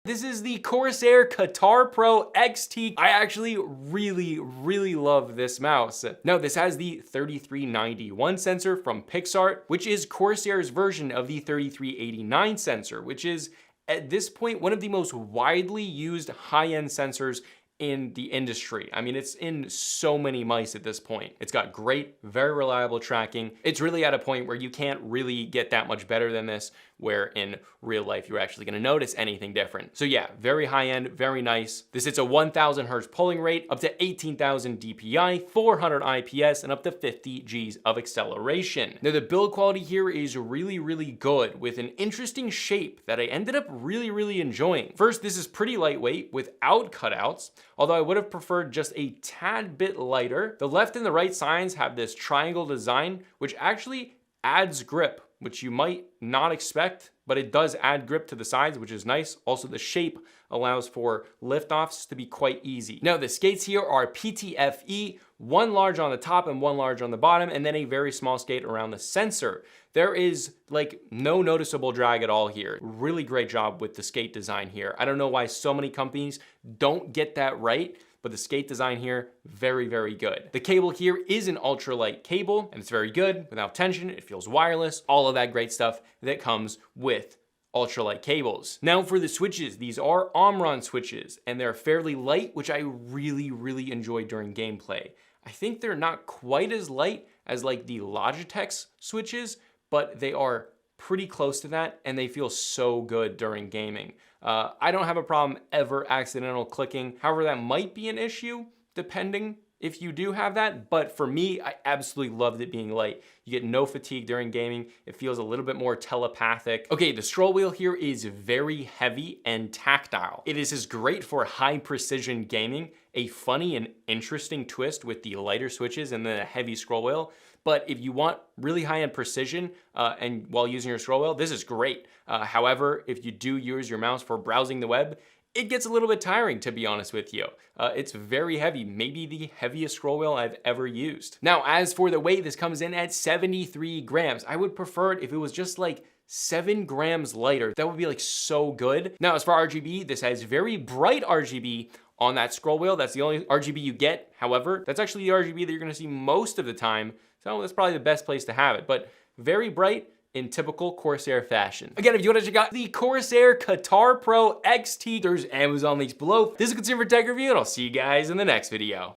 This is the Corsair Katar Pro XT. I actually really love this mouse. Now, this has the 3391 sensor from PixArt, which is Corsair's version of the 3389 sensor, which is at this point one of the most widely used high-end sensors in the industry. I mean, it's in so many mice at this point. It's got great, very reliable tracking. It's really at a point where you can't really get that much better than this, where in real life you're actually gonna notice anything different. So yeah, very high end, very nice. This hits a 1000 hertz polling rate, up to 18,000 DPI, 400 IPS, and up to 50 Gs of acceleration. Now the build quality here is really good, with an interesting shape that I ended up really enjoying. First, this is pretty lightweight without cutouts, although I would have preferred just a tad bit lighter. The left and the right sides have this triangle design, which actually adds grip, which you might not expect, but it does add grip to the sides, which is nice. Also, the shape allows for liftoffs to be quite easy. Now, the skates here are PTFE, one large on the top and one large on the bottom, and then a very small skate around the sensor. There is like no noticeable drag at all here. Really great job with the skate design here. I don't know why so many companies don't get that right, but the skate design here, very good. The cable here is an ultralight cable, and it's very good, without tension, it feels wireless, all of that great stuff that comes with ultralight cables. Now for the switches, these are Omron switches, and they're fairly light, which I really enjoy during gameplay. I think they're not quite as light as like the Logitech switches, but they are pretty close to that, and they feel so good during gaming. I don't have a problem ever accidental clicking. However, that might be an issue depending if you do have that, but for me, I absolutely loved it being light. You get no fatigue during gaming. It feels a little bit more telepathic. Okay, the scroll wheel here is very heavy and tactile. It is great for high precision gaming, a funny and interesting twist with the lighter switches and the heavy scroll wheel. But if you want really high-end precision and while using your scroll wheel, this is great. However, if you do use your mouse for browsing the web, it gets a little bit tiring, to be honest with you. It's very heavy, maybe the heaviest scroll wheel I've ever used. Now, as for the weight, this comes in at 73 grams. I would prefer it if it was just like 7 grams lighter. That would be like so good. Now, as for RGB, this has very bright RGB on that scroll wheel. That's the only RGB you get. However, that's actually the RGB that you're gonna see most of the time. So that's probably the best place to have it, but very bright in typical Corsair fashion. Again, if you want to check out the Corsair Katar Pro XT, there's Amazon links below. This is Consumer Tech Review, and I'll see you guys in the next video.